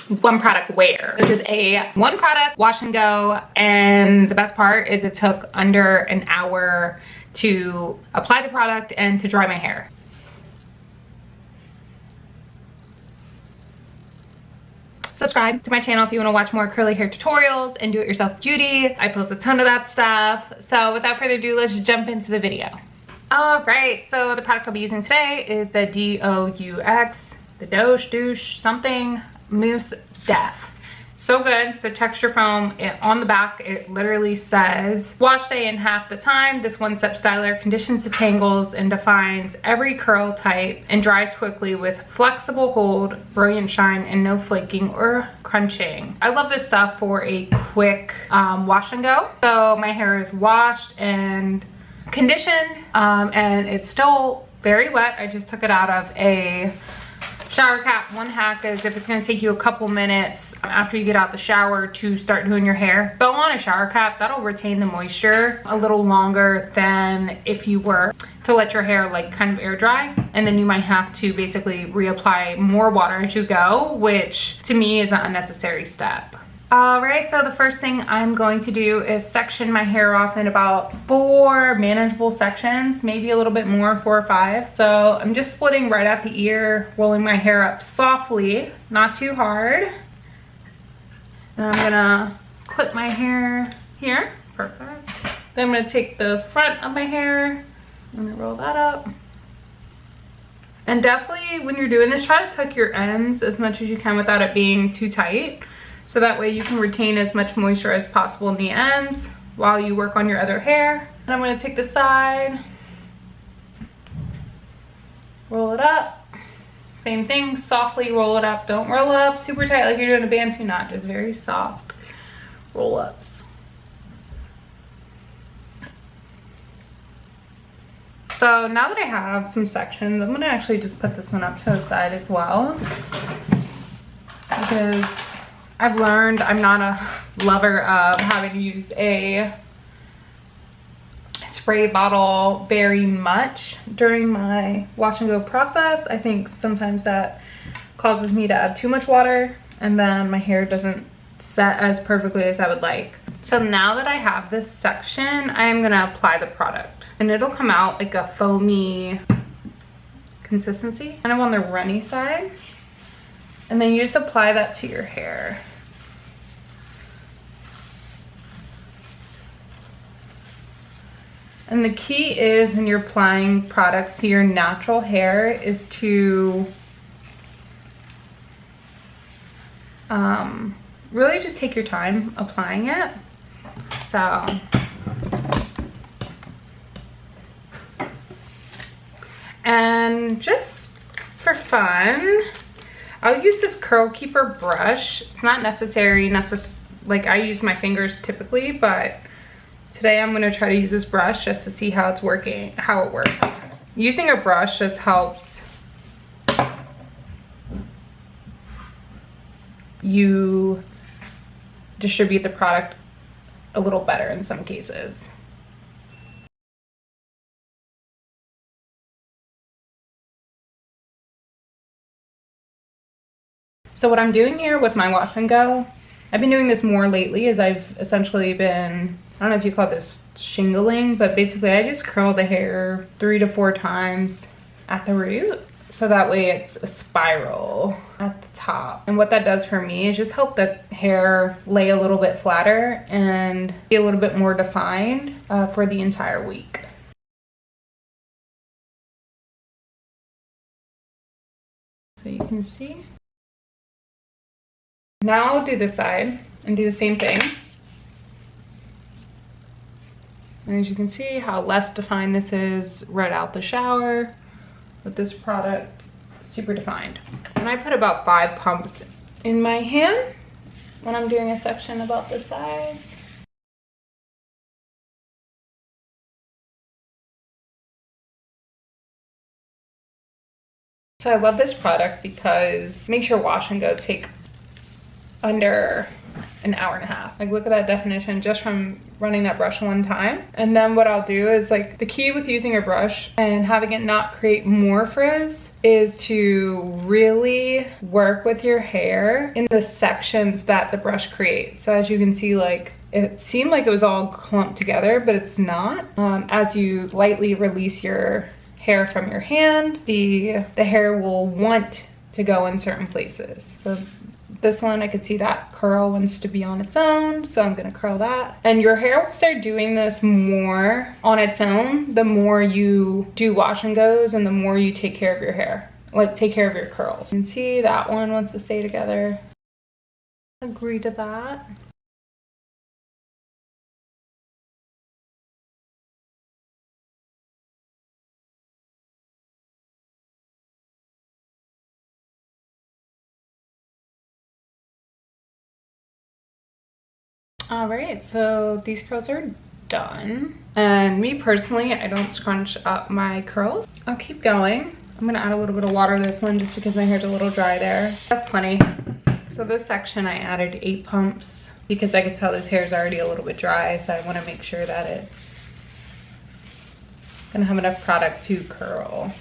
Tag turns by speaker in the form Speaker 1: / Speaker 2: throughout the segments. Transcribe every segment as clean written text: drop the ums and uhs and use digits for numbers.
Speaker 1: one product wear. This is a one product wash and go, and the best part is it took under an hour to apply the product and to dry my hair. Subscribe to my channel if you want to watch more curly hair tutorials and do-it-yourself beauty. I post a ton of that stuff. So without further ado, let's jump into the video. All right, so the product I'll be using today is the Doux, the Doux something mousse def. So good. It's a texture foam. On the back it literally says wash day in half the time. This one-step styler conditions the tangles and defines every curl type and dries quickly with flexible hold, brilliant shine, and no flaking or crunching. I love this stuff for a quick wash and go. So my hair is washed and conditioned and it's still very wet. I just took it out of a shower cap. One hack is if it's going to take you a couple minutes after you get out the shower to start doing your hair, throw on a shower cap. That'll retain the moisture a little longer than if you were to let your hair like kind of air dry, and then you might have to basically reapply more water as you go, which to me is an unnecessary step. All right, so the first thing I'm going to do is section my hair off in about 4 manageable sections, maybe a little bit more, 4 or 5. So I'm just splitting right at the ear, rolling my hair up softly, not too hard. And I'm gonna clip my hair here, perfect. Then I'm gonna take the front of my hair, I'm gonna roll that up. And definitely when you're doing this, try to tuck your ends as much as you can without it being too tight. So that way you can retain as much moisture as possible in the ends while you work on your other hair. And I'm gonna take the side, roll it up. Same thing, softly roll it up. Don't roll it up super tight like you're doing a bantu knot, just very soft roll-ups. So now that I have some sections, I'm gonna actually just put this one up to the side as well, because I've learned I'm not a lover of having to use a spray bottle very much during my wash and go process. I think sometimes that causes me to add too much water and then my hair doesn't set as perfectly as I would like. So now that I have this section, I am gonna apply the product and it'll come out like a foamy consistency, kind of on the runny side. And then you just apply that to your hair. And the key is when you're applying products to your natural hair is to really just take your time applying it. So and just for fun, I'll use this curl keeper brush. It's not necessary, like I use my fingers typically, but today I'm gonna try to use this brush just to see how it's working, how it works. Using a brush just helps you distribute the product a little better in some cases. So what I'm doing here with my wash and go, I've been doing this more lately as I've essentially been, I don't know if you call this shingling, but basically I just curl the hair 3 to 4 times at the root. So that way it's a spiral at the top. And what that does for me is just help the hair lay a little bit flatter and be a little bit more defined for the entire week. So you can see. Now I'll do this side and do the same thing. And as you can see how less defined this is right out the shower with this product, super defined. And I put about 5 pumps in my hand when I'm doing a section about this size. So I love this product because it makes your wash and go take under an hour and a half. Like, look at that definition just from running that brush one time. And then what I'll do is, like, the key with using a brush and having it not create more frizz is to really work with your hair in the sections that the brush creates. So as you can see, like, it seemed like it was all clumped together, but it's not. As you lightly release your hair from your hand, the hair will want to go in certain places. So this one, I could see that curl wants to be on its own, so I'm gonna curl that. And your hair will start doing this more on its own the more you do wash and goes and the more you take care of your hair, like take care of your curls. You can see that one wants to stay together. Agree to that. All right, so these curls are done. And me personally, I don't scrunch up my curls. I'll keep going. I'm gonna add a little bit of water to this one just because my hair's a little dry there. That's plenty. So this section I added 8 pumps because I could tell this hair is already a little bit dry, so I wanna make sure that it's gonna have enough product to curl.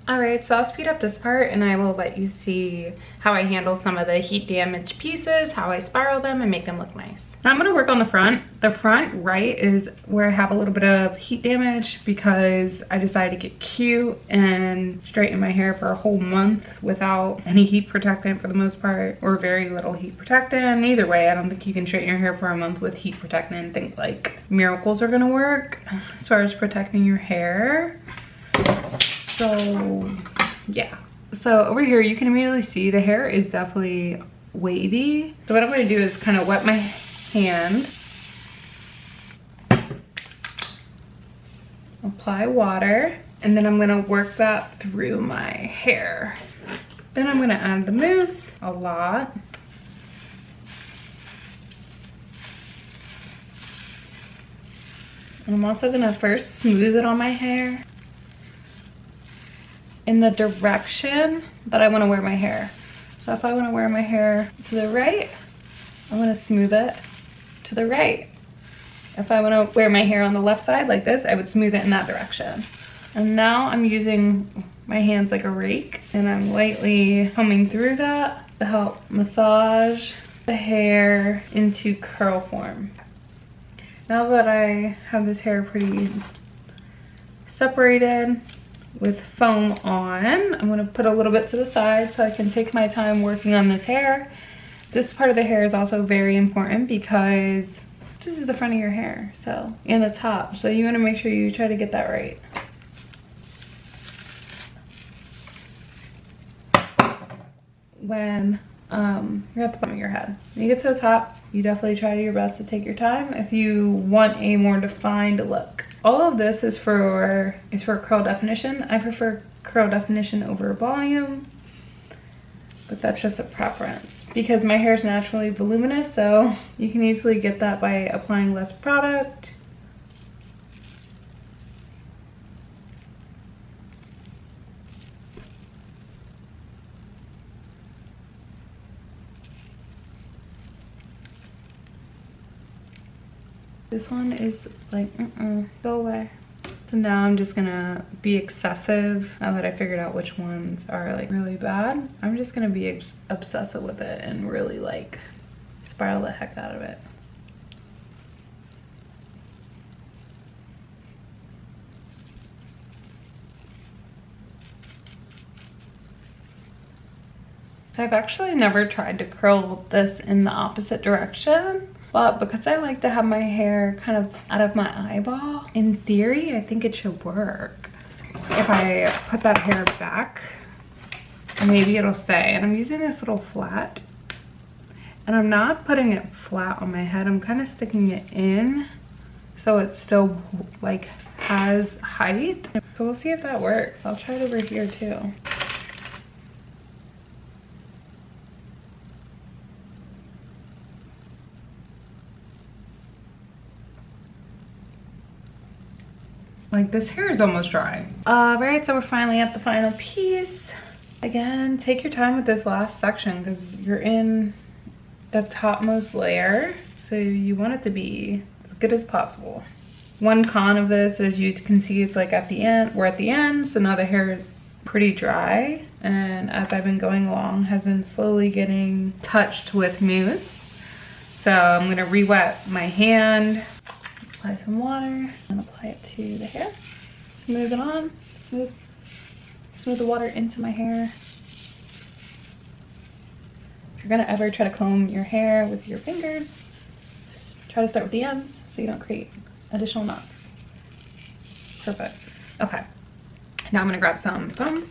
Speaker 1: All right, so I'll speed up this part and I will let you see how I handle some of the heat damaged pieces, how I spiral them and make them look nice. Now I'm gonna work on the front. The front right is where I have a little bit of heat damage because I decided to get cute and straighten my hair for a whole month without any heat protectant for the most part, or very little heat protectant. Either way, I don't think you can straighten your hair for a month with heat protectant and think like miracles are gonna work as far as protecting your hair. So yeah, so over here you can immediately see the hair is definitely wavy. So what I'm going to do is kind of wet my hand, apply water, and then I'm going to work that through my hair. Then I'm going to add the mousse a lot. And I'm also going to first smooth it on my hair in the direction that I want to wear my hair. So if I want to wear my hair to the right, I'm going to smooth it to the right. If I want to wear my hair on the left side like this, I would smooth it in that direction. And now I'm using my hands like a rake and I'm lightly combing through that to help massage the hair into curl form. Now that I have this hair pretty separated with foam on, I'm going to put a little bit to the side so I can take my time working on this hair. This part of the hair is also very important because this is the front of your hair, so, and the top, so you want to make sure you try to get that right. When you're at the bottom of your head, when you get to the top, you definitely try your best to take your time if you want a more defined look. All of this is for curl definition. I prefer curl definition over volume, but that's just a preference because my hair is naturally voluminous, so you can easily get that by applying less product. This one is like, go away. So now I'm just gonna be excessive. Now that I figured out which ones are like really bad, I'm just gonna be obsessive with it and really like spiral the heck out of it. So I've actually never tried to curl this in the opposite direction. But because I like to have my hair kind of out of my eyeball, in theory, I think it should work. If I put that hair back, maybe it'll stay. And I'm using this little flat. And I'm not putting it flat on my head. I'm kind of sticking it in so it still like has height. So we'll see if that works. I'll try it over here too. Like this hair is almost dry. Right, so we're finally at the final piece. Again, take your time with this last section because you're in the topmost layer. So you want it to be as good as possible. One con of this is you can see it's like at the end, we're at the end, so now the hair is pretty dry. And as I've been going along, has been slowly getting touched with mousse. So I'm gonna re-wet my hand, apply some water, and apply it to the hair. Smooth it on, smooth the water into my hair. If you're gonna ever try to comb your hair with your fingers, try to start with the ends so you don't create additional knots. Perfect. Okay, now I'm gonna grab some foam.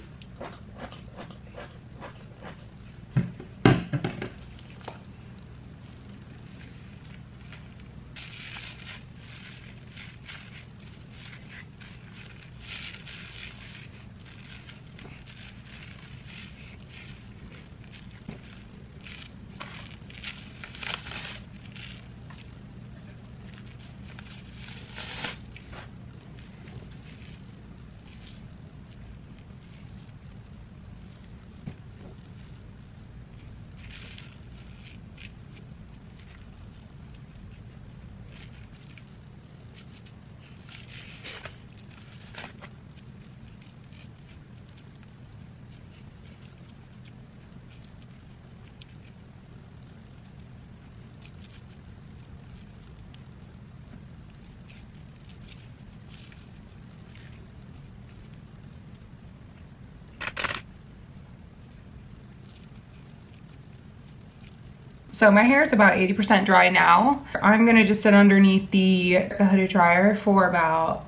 Speaker 1: So my hair is about 80% dry now. I'm gonna just sit underneath the hooded dryer for about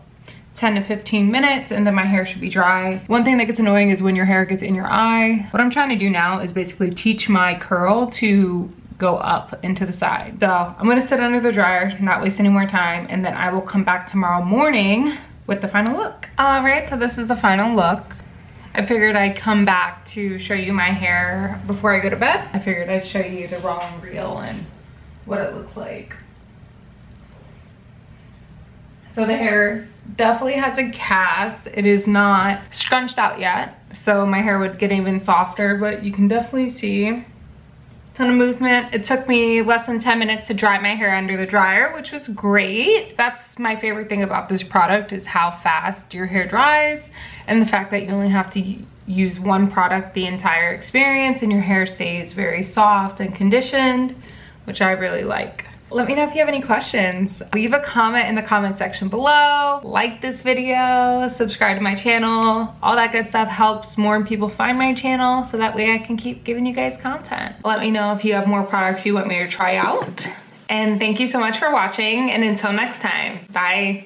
Speaker 1: 10 to 15 minutes and then my hair should be dry. One thing that gets annoying is when your hair gets in your eye. What I'm trying to do now is basically teach my curl to go up into the side. So I'm gonna sit under the dryer, not waste any more time, and then I will come back tomorrow morning with the final look. All right, so this is the final look. I figured I'd come back to show you my hair before I go to bed. I figured I'd show you the raw and real and what it looks like. So the hair definitely has a cast. It is not scrunched out yet, so my hair would get even softer, but you can definitely see a ton of movement. It took me less than 10 minutes to dry my hair under the dryer, which was great. That's my favorite thing about this product is how fast your hair dries and the fact that you only have to use one product the entire experience and your hair stays very soft and conditioned, which I really like. Let me know if you have any questions. Leave a comment in the comment section below. Like this video, subscribe to my channel. All that good stuff helps more people find my channel so that way I can keep giving you guys content. Let me know if you have more products you want me to try out. And thank you so much for watching, and until next time, bye.